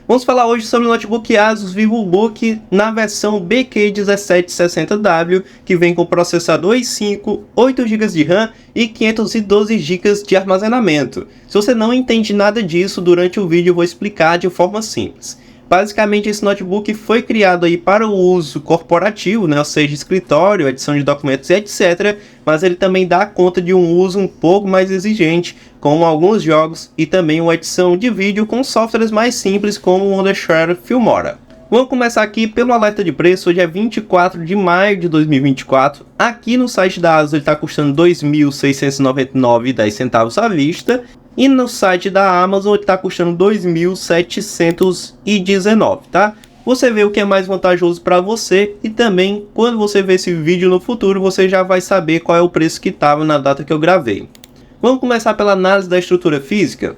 Vamos falar hoje sobre o notebook Asus VivoBook na versão BQ1760W, que vem com processador i5, 8 GB de RAM e 512 GB de armazenamento. Se você não entende nada disso, durante o vídeo eu vou explicar de forma simples. Basicamente, esse notebook foi criado aí para o uso corporativo, né? Ou seja, escritório, edição de documentos e etc. Mas ele também dá conta de um uso um pouco mais exigente, como alguns jogos e também uma edição de vídeo com softwares mais simples como o Wondershare Filmora. Vamos começar aqui pelo alerta de preço. Hoje é 24 de maio de 2024. Aqui no site da Asus ele está custando R$ 2.699,10 à vista. E no site da Amazon ele está custando R$ 2.719, tá? Você vê o que é mais vantajoso para você e também quando você ver esse vídeo no futuro você já vai saber qual é o preço que estava na data que eu gravei. Vamos começar pela análise da estrutura física.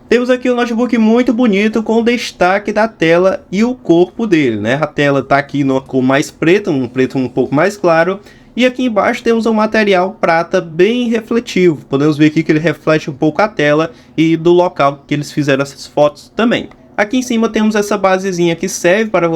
Temos aqui um notebook muito bonito com destaque da tela e o corpo dele, né? A tela está aqui numa cor mais preta, um preto um pouco mais claro. E aqui embaixo temos um material prata bem refletivo. Podemos ver aqui que ele reflete um pouco a tela e do local que eles fizeram essas fotos também. Aqui em cima temos essa basezinha que serve para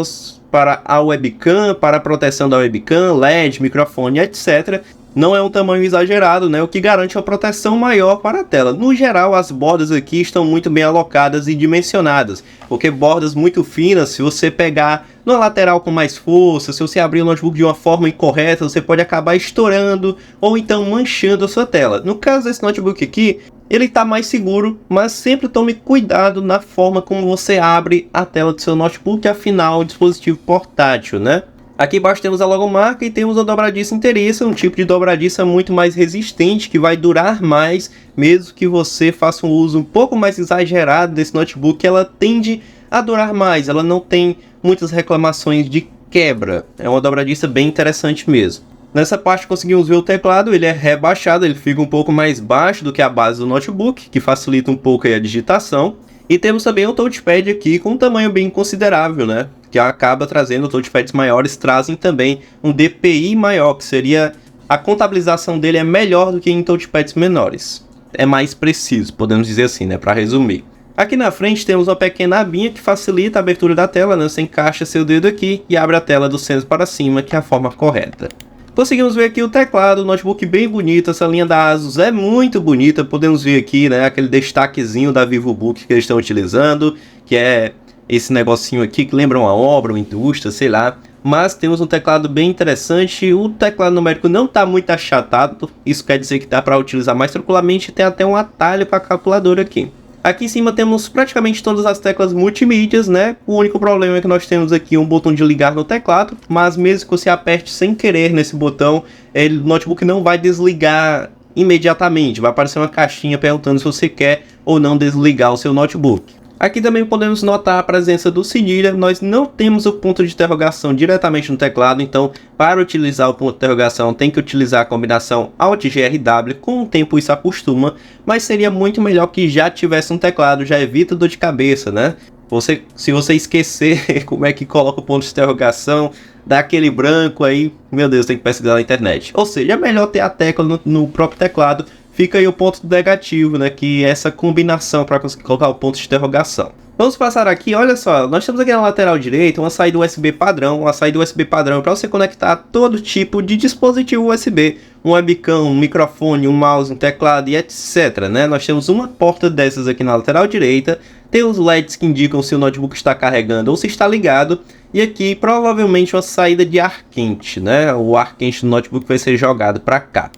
a webcam, para a proteção da webcam, LED, microfone, etc. Não é um tamanho exagerado, né? O que garante uma proteção maior para a tela. No geral, as bordas aqui estão muito bem alocadas e dimensionadas, porque bordas muito finas, se você pegar na lateral com mais força, se você abrir o notebook de uma forma incorreta, você pode acabar estourando ou então manchando a sua tela. No caso desse notebook aqui, ele está mais seguro, mas sempre tome cuidado na forma como você abre a tela do seu notebook, afinal, é um dispositivo portátil, né? Aqui embaixo temos a logomarca e temos a dobradiça inteiriça, um tipo de dobradiça muito mais resistente, que vai durar mais, mesmo que você faça um uso um pouco mais exagerado desse notebook, ela tende a durar mais, ela não tem muitas reclamações de quebra, é uma dobradiça bem interessante mesmo. Nessa parte conseguimos ver o teclado, ele é rebaixado, ele fica um pouco mais baixo do que a base do notebook, que facilita um pouco aí a digitação. E temos também um touchpad aqui com um tamanho bem considerável, né? Que acaba trazendo, touchpads maiores trazem também um DPI maior, que seria a contabilização dele é melhor do que em touchpads menores. É mais preciso, podemos dizer assim, né? Para resumir. Aqui na frente temos uma pequena abinha que facilita a abertura da tela, né? Você encaixa seu dedo aqui e abre a tela do centro para cima, que é a forma correta. Conseguimos ver aqui o teclado, o notebook bem bonito, essa linha da Asus é muito bonita, podemos ver aqui, né, aquele destaquezinho da VivoBook que eles estão utilizando, que é esse negocinho aqui que lembra uma obra, uma indústria, sei lá. Mas temos um teclado bem interessante, o teclado numérico não está muito achatado, isso quer dizer que dá para utilizar mais tranquilamente, tem até um atalho para calculadora aqui. Aqui em cima temos praticamente todas as teclas multimídias, né? O único problema é que nós temos aqui um botão de ligar no teclado, mas mesmo que você aperte sem querer nesse botão, o notebook não vai desligar imediatamente, vai aparecer uma caixinha perguntando se você quer ou não desligar o seu notebook. Aqui também podemos notar a presença do cedilha, nós não temos o ponto de interrogação diretamente no teclado, então para utilizar o ponto de interrogação tem que utilizar a combinação Alt-GRW, com o tempo isso acostuma, mas seria muito melhor que já tivesse um teclado, já evita dor de cabeça, né? Se você esquecer como é que coloca o ponto de interrogação, dá aquele branco aí, meu Deus, tem que pesquisar na internet. Ou seja, é melhor ter a tecla no próprio teclado. Fica aí o ponto negativo, né, que é essa combinação para conseguir colocar o ponto de interrogação. Vamos passar aqui, olha só, nós temos aqui na lateral direita uma saída USB padrão, para você conectar todo tipo de dispositivo USB, um webcam, um microfone, um mouse, um teclado e etc, né? Nós temos uma porta dessas aqui na lateral direita, tem os LEDs que indicam se o notebook está carregando ou se está ligado, e aqui provavelmente uma saída de ar quente, né? O ar quente do notebook vai ser jogado para cá.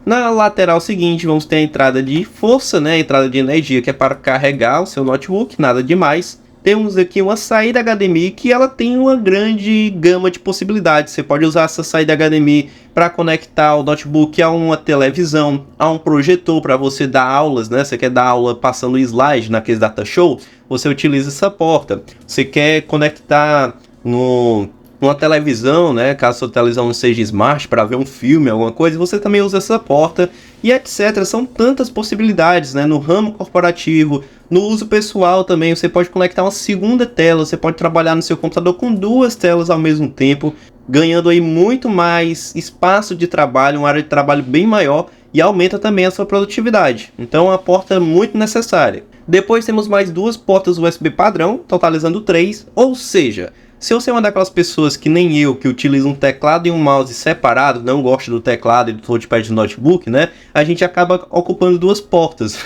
Na lateral seguinte vamos ter a entrada de força, né, a entrada de energia que é para carregar o seu notebook, nada demais. Temos aqui uma saída HDMI que ela tem uma grande gama de possibilidades. Você pode usar essa saída HDMI para conectar o notebook a uma televisão, a um projetor para você dar aulas, né? Você quer dar aula passando slide naqueles data show, você utiliza essa porta. Você quer conectar numa televisão, né, caso a sua televisão não seja smart, para ver um filme, alguma coisa, você também usa essa porta e etc. São tantas possibilidades, né, no ramo corporativo, no uso pessoal também, você pode conectar uma segunda tela, você pode trabalhar no seu computador com duas telas ao mesmo tempo, ganhando aí muito mais espaço de trabalho, uma área de trabalho bem maior e aumenta também a sua produtividade. Então, é uma porta muito necessária. Depois temos mais duas portas USB padrão, totalizando 3, ou seja, se você é uma daquelas pessoas que nem eu, que utiliza um teclado e um mouse separado, não gosta do teclado e do touchpad do notebook, né? A gente acaba ocupando duas portas.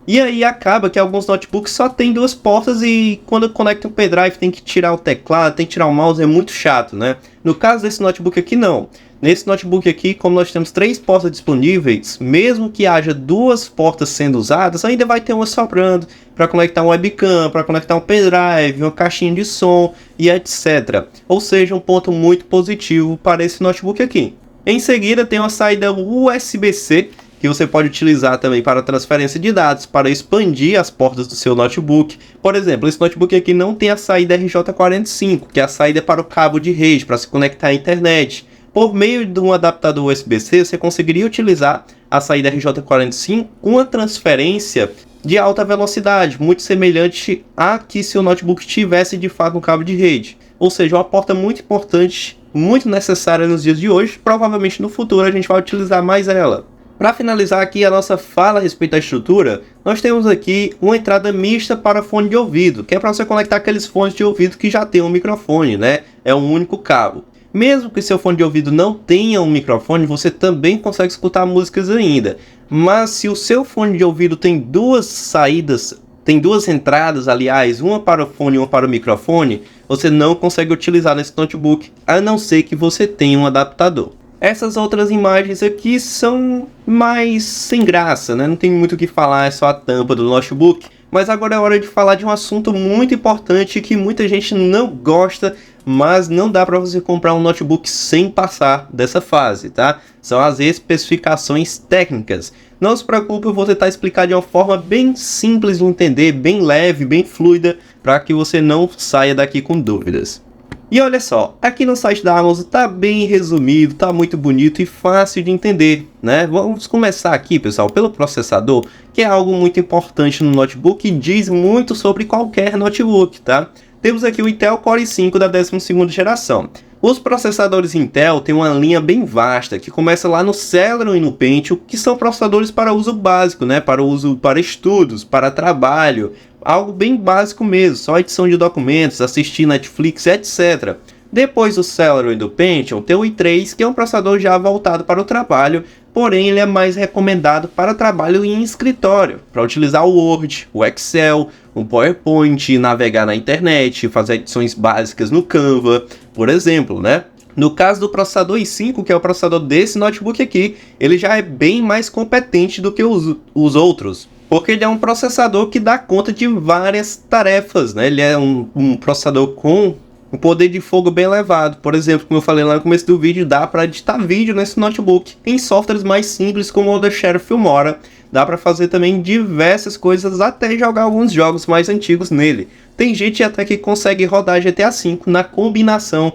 E aí acaba que alguns notebooks só tem duas portas e quando conecta um pendrive tem que tirar o teclado, tem que tirar o mouse, é muito chato, né? No caso desse notebook aqui não. Nesse notebook aqui, como nós temos 3 portas disponíveis, mesmo que haja 2 portas sendo usadas, ainda vai ter uma sobrando para conectar um webcam, para conectar um pendrive, uma caixinha de som e etc. Ou seja, um ponto muito positivo para esse notebook aqui. Em seguida tem uma saída USB-C, que você pode utilizar também para transferência de dados, para expandir as portas do seu notebook. Por exemplo, esse notebook aqui não tem a saída RJ45, que é a saída para o cabo de rede, para se conectar à internet. Por meio de um adaptador USB-C, você conseguiria utilizar a saída RJ45 com uma transferência de alta velocidade, muito semelhante a que seu notebook tivesse de fato um cabo de rede. Ou seja, uma porta muito importante, muito necessária nos dias de hoje, provavelmente no futuro a gente vai utilizar mais ela. Para finalizar aqui a nossa fala a respeito da estrutura, nós temos aqui uma entrada mista para fone de ouvido, que é para você conectar aqueles fones de ouvido que já tem um microfone, né? É um único cabo. Mesmo que seu fone de ouvido não tenha um microfone, você também consegue escutar músicas ainda. Mas se o seu fone de ouvido tem duas saídas, tem duas entradas, aliás, uma para o fone e uma para o microfone, você não consegue utilizar nesse notebook, a não ser que você tenha um adaptador. Essas outras imagens aqui são mais sem graça, né? Não tem muito o que falar, é só a tampa do notebook. Mas agora é hora de falar de um assunto muito importante que muita gente não gosta, mas não dá para você comprar um notebook sem passar dessa fase, tá? São as especificações técnicas. Não se preocupe, eu vou tentar explicar de uma forma bem simples de entender, bem leve, bem fluida, para que você não saia daqui com dúvidas. E olha só, aqui no site da Amazon tá bem resumido, tá muito bonito e fácil de entender, né? Vamos começar aqui, pessoal, pelo processador, que é algo muito importante no notebook e diz muito sobre qualquer notebook, tá? Temos aqui o Intel Core i5 da 12ª geração. Os processadores Intel têm uma linha bem vasta, que começa lá no Celeron e no Pentium, que são processadores para uso básico, né? Para uso para estudos, para trabalho, algo bem básico mesmo, só edição de documentos, assistir Netflix, etc. Depois do Celeron e do Pentium, tem o i3, que é um processador já voltado para o trabalho, porém ele é mais recomendado para trabalho em escritório, para utilizar o Word, o Excel, o PowerPoint, navegar na internet, fazer edições básicas no Canva, por exemplo, né? No caso do processador i5, que é o processador desse notebook aqui, ele já é bem mais competente do que os outros, porque ele é um processador que dá conta de várias tarefas, né? Ele é um processador com um poder de fogo bem elevado. Por exemplo, como eu falei lá no começo do vídeo, dá para editar vídeo nesse notebook em softwares mais simples como o Audacity, Filmora. Dá para fazer também diversas coisas, até jogar alguns jogos mais antigos nele. Tem gente até que consegue rodar GTA V na combinação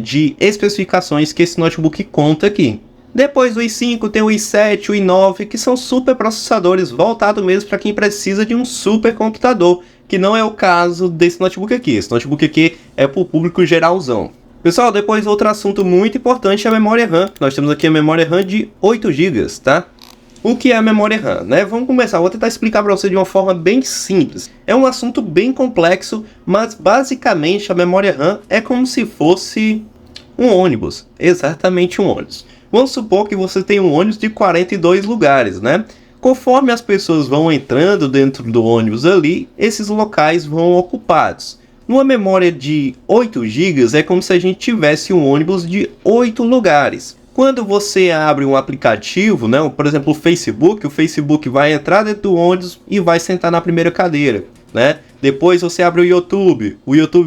de especificações que esse notebook conta aqui. Depois do i5 tem o i7, o i9, que são super processadores voltados mesmo para quem precisa de um super computador, que não é o caso desse notebook aqui. Esse notebook aqui é para o público geralzão. Pessoal, depois outro assunto muito importante é a memória RAM. Nós temos aqui a memória RAM de 8 GB, tá? O que é a memória RAM, né? Vamos começar, vou tentar explicar para você de uma forma bem simples. É um assunto bem complexo, mas basicamente a memória RAM é como se fosse um ônibus, exatamente um ônibus. Vamos supor que você tem um ônibus de 42 lugares, né? Conforme as pessoas vão entrando dentro do ônibus ali, esses locais vão ocupados. Numa memória de 8 GB é como se a gente tivesse um ônibus de 8 lugares. Quando você abre um aplicativo, né, por exemplo o Facebook vai entrar dentro do ônibus e vai sentar na primeira cadeira, né? Depois você abre o YouTube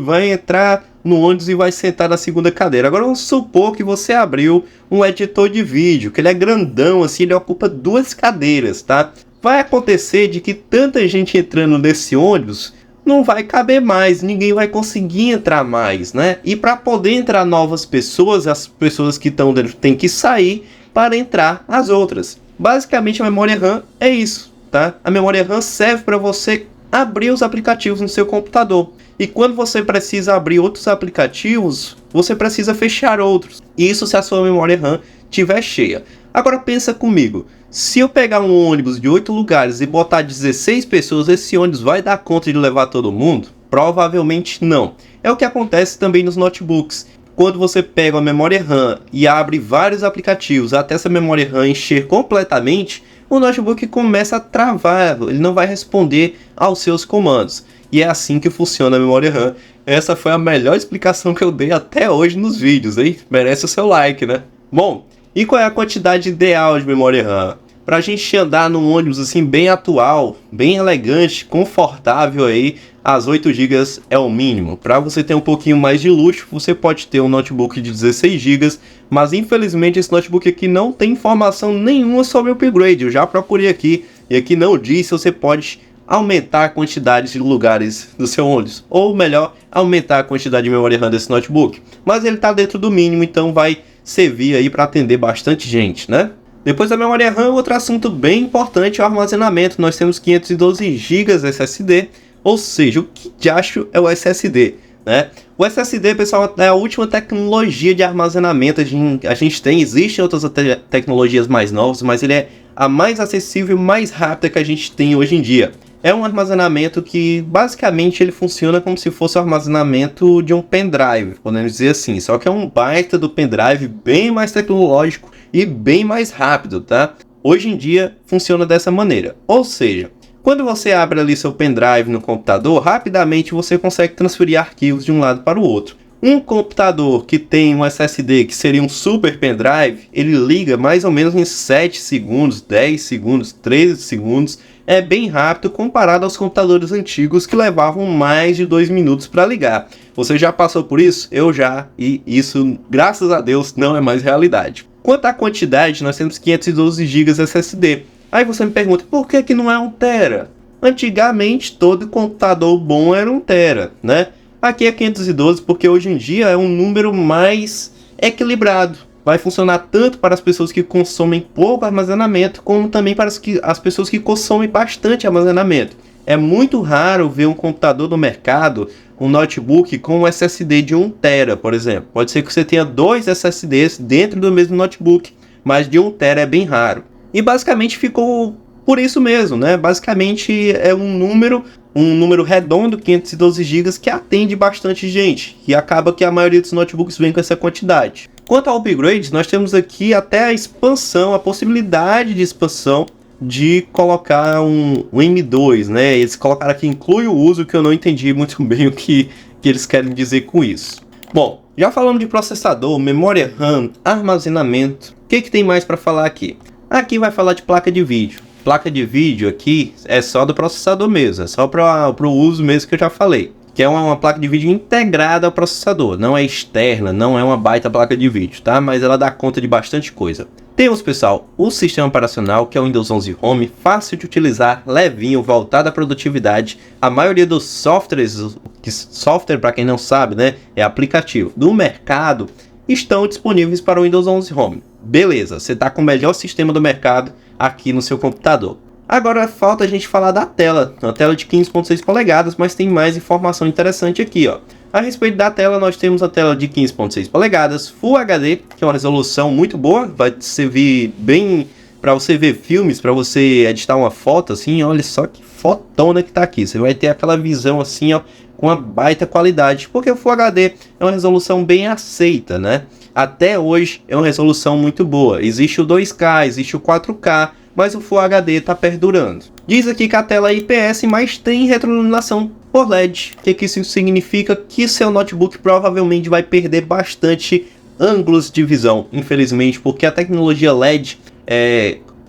vai entrar no ônibus e vai sentar na segunda cadeira. Agora vamos supor que você abriu um editor de vídeo, que ele é grandão assim, ele ocupa 2 cadeiras, tá? Vai acontecer de que tanta gente entrando nesse ônibus, não vai caber mais, ninguém vai conseguir entrar mais, né? E para poder entrar novas pessoas, as pessoas que estão dentro têm que sair para entrar as outras. Basicamente a memória RAM é isso, tá? A memória RAM serve para você abrir os aplicativos no seu computador. E quando você precisa abrir outros aplicativos, você precisa fechar outros. Isso se a sua memória RAM estiver cheia. Agora pensa comigo, se eu pegar um ônibus de 8 lugares e botar 16 pessoas, esse ônibus vai dar conta de levar todo mundo? Provavelmente não. É o que acontece também nos notebooks. Quando você pega a memória RAM e abre vários aplicativos até essa memória RAM encher completamente, o notebook começa a travar, ele não vai responder aos seus comandos. E é assim que funciona a memória RAM. Essa foi a melhor explicação que eu dei até hoje nos vídeos, hein? Merece o seu like, né? Bom, e qual é a quantidade ideal de memória RAM? Para a gente andar num ônibus assim bem atual, bem elegante, confortável aí, as 8 GB é o mínimo. Para você ter um pouquinho mais de luxo, você pode ter um notebook de 16 GB, mas infelizmente esse notebook aqui não tem informação nenhuma sobre o upgrade. Eu já procurei aqui e aqui não diz se você pode aumentar a quantidade de lugares do seu ônibus, ou melhor, aumentar a quantidade de memória RAM desse notebook. Mas ele está dentro do mínimo, então vai servir aí para atender bastante gente, né? Depois da memória RAM, outro assunto bem importante é o armazenamento. Nós temos 512 GB SSD, ou seja, o que de acho é o SSD, né? O SSD, pessoal, é a última tecnologia de armazenamento. A gente tem, existem outras tecnologias mais novas, mas ele é a mais acessível e mais rápida que a gente tem hoje em dia. É um armazenamento que basicamente ele funciona como se fosse o armazenamento de um pendrive, podemos dizer assim. Só que é um baita do pendrive bem mais tecnológico e bem mais rápido, tá? Hoje em dia funciona dessa maneira. Ou seja, quando você abre ali seu pendrive no computador, rapidamente você consegue transferir arquivos de um lado para o outro. Um computador que tem um SSD, que seria um super pendrive, ele liga mais ou menos em 7 segundos, 10 segundos, 13 segundos. É bem rápido comparado aos computadores antigos que levavam mais de 2 minutos para ligar. Você já passou por isso? Eu já, e isso, graças a Deus, não é mais realidade. Quanto à quantidade, nós temos 512 GB SSD. Aí você me pergunta, por que não é 1 tera? Antigamente, todo computador bom era 1 tera, né? Aqui é 512 porque hoje em dia é um número mais equilibrado. Vai funcionar tanto para as pessoas que consomem pouco armazenamento, como também para as pessoas que consomem bastante armazenamento. É muito raro ver um computador no mercado, um notebook com um SSD de 1 tera, por exemplo. Pode ser que você tenha 2 SSDs dentro do mesmo notebook, mas de 1 tera é bem raro. E basicamente ficou por isso mesmo, né? Basicamente é um número redondo, 512 GB, que atende bastante gente. E acaba que a maioria dos notebooks vem com essa quantidade. Quanto ao upgrade, nós temos aqui até a expansão, a possibilidade de expansão de colocar um M2, né? Eles colocaram aqui, inclui o uso, que eu não entendi muito bem o que eles querem dizer com isso. Bom, já falamos de processador, memória RAM, armazenamento. O que tem mais para falar aqui? Aqui vai falar de placa de vídeo. Placa de vídeo aqui é só do processador mesmo, é só para o uso mesmo que eu já falei. Que é uma placa de vídeo integrada ao processador, não é externa, não é uma baita placa de vídeo, tá? Mas ela dá conta de bastante coisa. Temos, pessoal, o sistema operacional, que é o Windows 11 Home, fácil de utilizar, levinho, voltado à produtividade. A maioria dos softwares, software para quem não sabe, né, é aplicativo do mercado, estão disponíveis para o Windows 11 Home. Beleza, você está com o melhor sistema do mercado aqui no seu computador. Agora falta a gente falar da tela, uma tela de 15.6 polegadas, mas tem mais informação interessante aqui, ó. A respeito da tela, nós temos a tela de 15.6 polegadas, Full HD, que é uma resolução muito boa, vai servir bem para você ver filmes, para você editar uma foto assim, olha só que fotona que tá aqui. Você vai ter aquela visão assim, ó, com uma baita qualidade, porque o Full HD é uma resolução bem aceita, né? Até hoje é uma resolução muito boa. Existe o 2K, existe o 4K, mas o Full HD está perdurando. Diz aqui que a tela é IPS, mas tem retroiluminação por LED. O que isso significa? Que seu notebook provavelmente vai perder bastante ângulos de visão, infelizmente, porque a tecnologia LED,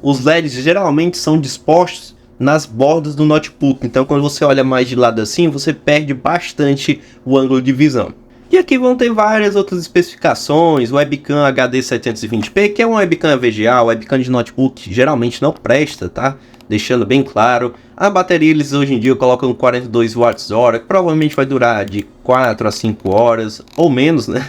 os LEDs geralmente são dispostos nas bordas do notebook. Então, quando você olha mais de lado assim, você perde bastante o ângulo de visão. E aqui vão ter várias outras especificações, webcam HD 720p, que é uma webcam VGA, webcam de notebook geralmente não presta, tá? Deixando bem claro. A bateria eles hoje em dia colocam 42 watts-hora, que provavelmente vai durar de 4 a 5 horas, ou menos, né?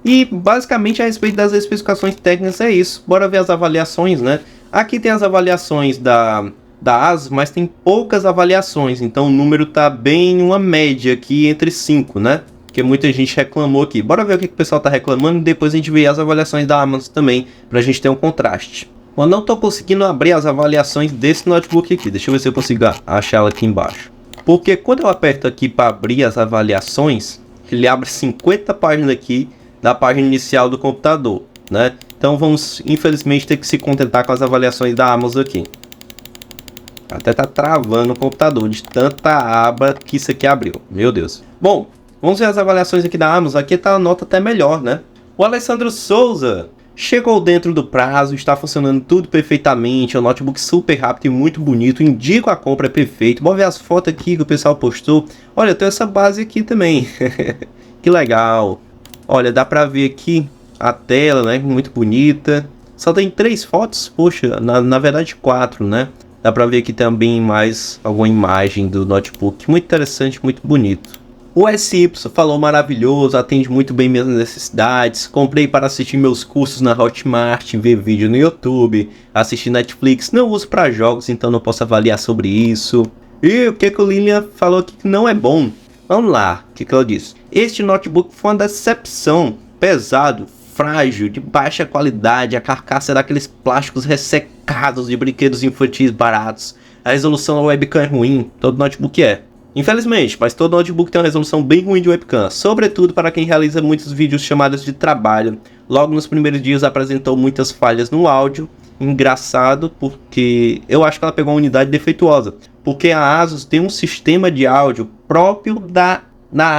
E basicamente a respeito das especificações técnicas é isso. Bora ver as avaliações, né? Aqui tem as avaliações da ASUS, mas tem poucas avaliações, então o número tá bem uma média aqui entre 5, né? Porque muita gente reclamou aqui. Bora ver o que o pessoal tá reclamando e depois a gente vê as avaliações da Amazon também, pra gente ter um contraste. Eu não tô conseguindo abrir as avaliações desse notebook aqui. Deixa eu ver se eu consigo achar ela aqui embaixo. Porque quando eu aperto aqui para abrir as avaliações, ele abre 50 páginas aqui da página inicial do computador, né? Então vamos, infelizmente, ter que se contentar com as avaliações da Amazon aqui. Até tá travando o computador de tanta aba que isso aqui abriu. Meu Deus. Bom, vamos ver as avaliações aqui da Amazon. Aqui tá a nota até melhor, né? O Alessandro Souza chegou dentro do prazo, está funcionando tudo perfeitamente. É um notebook super rápido e muito bonito. Indico a compra, é perfeito. Vamos ver as fotos aqui que o pessoal postou. Olha, tem essa base aqui também. Que legal. Olha, dá pra ver aqui a tela, né? Muito bonita. Só tem 3 fotos. Poxa, na verdade 4, né? Dá pra ver aqui também mais alguma imagem do notebook. Muito interessante, muito bonito. O SY falou maravilhoso, atende muito bem minhas necessidades. Comprei para assistir meus cursos na Hotmart, ver vídeo no YouTube, assistir Netflix. Não uso para jogos, então não posso avaliar sobre isso. E o que o Lilian falou aqui que não é bom? Vamos lá, o que ela disse? Este notebook foi uma decepção. Pesado, frágil, de baixa qualidade. A carcaça é daqueles plásticos ressecados de brinquedos infantis baratos. A resolução da webcam é ruim, todo notebook é. Infelizmente, mas todo notebook tem uma resolução bem ruim de webcam, sobretudo para quem realiza muitos vídeos chamados de trabalho. Logo nos primeiros dias apresentou muitas falhas no áudio. Engraçado, porque eu acho que ela pegou uma unidade defeituosa, porque a Asus tem um sistema de áudio próprio da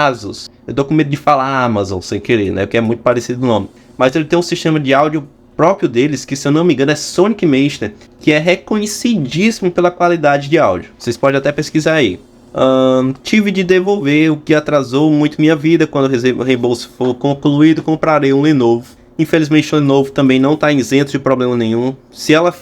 Asus. Eu tô com medo de falar Amazon sem querer, né, porque é muito parecido o nome. Mas ele tem um sistema de áudio próprio deles, que se eu não me engano é Sonic Master, que é reconhecidíssimo pela qualidade de áudio. Vocês podem até pesquisar aí. Tive de devolver, o que atrasou muito minha vida. Quando o reembolso for concluído, comprarei um Lenovo. Infelizmente o Lenovo também não está isento de problema nenhum. Se ela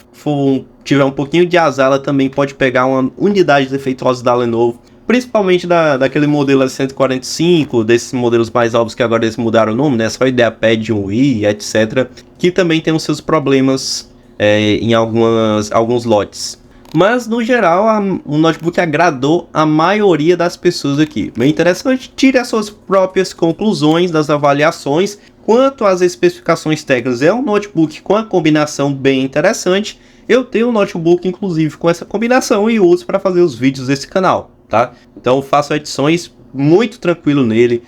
tiver um pouquinho de azar, ela também pode pegar uma unidade defeituosa da Lenovo. Principalmente daquele modelo S145, desses modelos mais novos que agora eles mudaram o nome, né? Só IdeaPad, Wii, etc. Que também tem os seus problemas em alguns lotes. Mas no geral o notebook agradou a maioria das pessoas aqui. Bem interessante, tire as suas próprias conclusões das avaliações. Quanto às especificações técnicas, é um notebook com a combinação bem interessante. Eu tenho um notebook inclusive com essa combinação e uso para fazer os vídeos desse canal, tá? Então eu faço edições muito tranquilo nele,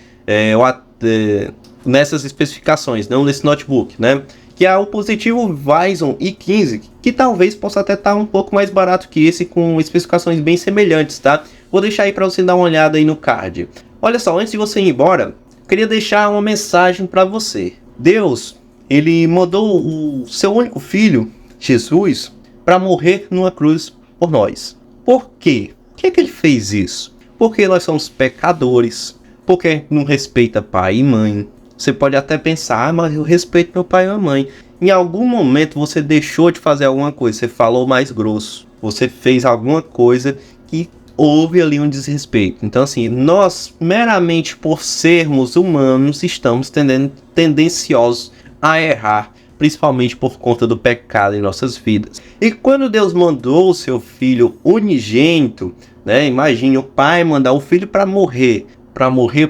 nessas especificações, não nesse notebook, né? Que é o Positivo Vyson i15, que talvez possa até estar um pouco mais barato que esse, com especificações bem semelhantes, tá? Vou deixar aí para você dar uma olhada aí no card. Olha só, antes de você ir embora, queria deixar uma mensagem para você. Deus, ele mandou o seu único filho, Jesus, para morrer numa cruz por nós. Por quê? Por que ele fez isso? Porque nós somos pecadores, porque não respeita pai e mãe. Você pode até pensar, mas eu respeito meu pai e minha mãe. Em algum momento você deixou de fazer alguma coisa, você falou mais grosso, você fez alguma coisa que houve ali um desrespeito. Então assim, nós meramente por sermos humanos estamos tendenciosos a errar, principalmente por conta do pecado em nossas vidas. E quando Deus mandou o seu filho unigênito, né, imagine o pai mandar o filho para morrer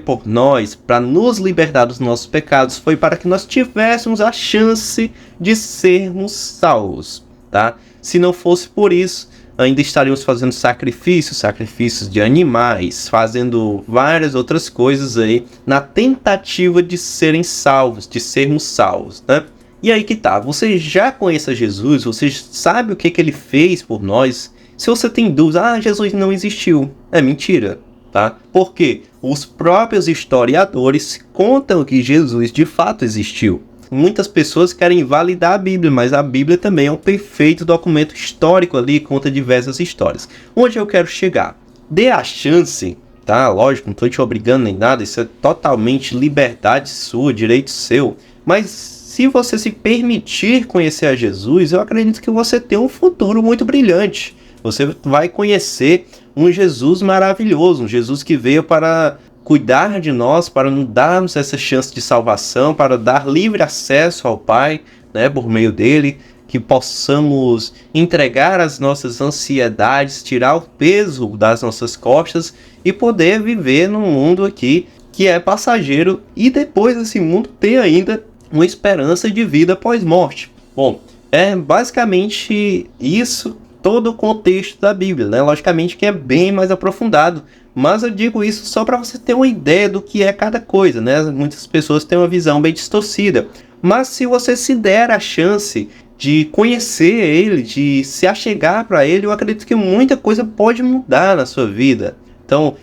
por nós, para nos libertar dos nossos pecados, foi para que nós tivéssemos a chance de sermos salvos, tá? Se não fosse por isso, ainda estaríamos fazendo sacrifícios de animais, fazendo várias outras coisas aí, na tentativa de serem salvos, de sermos salvos, né? E aí que tá, você já conhece Jesus, você sabe o que ele fez por nós. Se você tem dúvidas, Jesus não existiu, é mentira. Tá? Porque os próprios historiadores contam que Jesus de fato existiu. Muitas pessoas querem invalidar a Bíblia, mas a Bíblia também é um perfeito documento histórico ali, conta diversas histórias. Onde eu quero chegar? Dê a chance, tá? Lógico, não estou te obrigando nem nada, isso é totalmente liberdade sua, direito seu. Mas se você se permitir conhecer a Jesus, eu acredito que você tem um futuro muito brilhante. Você vai conhecer um Jesus maravilhoso, um Jesus que veio para cuidar de nós, para nos darmos essa chance de salvação, para dar livre acesso ao Pai, né, por meio dele, que possamos entregar as nossas ansiedades, tirar o peso das nossas costas e poder viver num mundo aqui que é passageiro e depois desse mundo tem ainda uma esperança de vida pós-morte. Bom, é basicamente isso todo o contexto da Bíblia, né? Logicamente que é bem mais aprofundado, mas eu digo isso só para você ter uma ideia do que é cada coisa, né? Muitas pessoas têm uma visão bem distorcida, mas se você se der a chance de conhecer ele, de se achegar para ele, eu acredito que muita coisa pode mudar na sua vida. Então,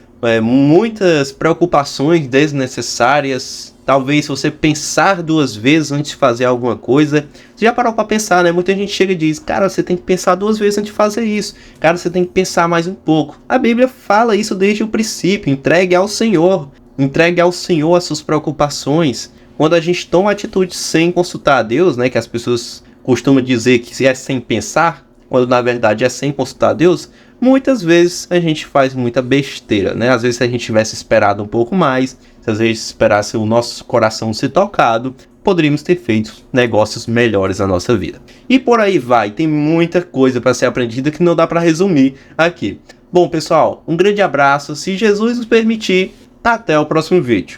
muitas preocupações desnecessárias. Talvez se você pensar 2 vezes antes de fazer alguma coisa. Você já parou para pensar, né? Muita gente chega e diz, cara, você tem que pensar 2 vezes antes de fazer isso. Cara, você tem que pensar mais um pouco. A Bíblia fala isso desde o princípio. Entregue ao Senhor. Entregue ao Senhor as suas preocupações. Quando a gente toma atitude sem consultar a Deus, né? Que as pessoas costumam dizer que é sem pensar, quando na verdade é sem consultar a Deus, muitas vezes a gente faz muita besteira, né? Às vezes se a gente tivesse esperado um pouco mais, se às vezes esperasse o nosso coração ser tocado, poderíamos ter feito negócios melhores na nossa vida. E por aí vai, tem muita coisa para ser aprendida que não dá para resumir aqui. Bom, pessoal, um grande abraço, se Jesus nos permitir, até o próximo vídeo.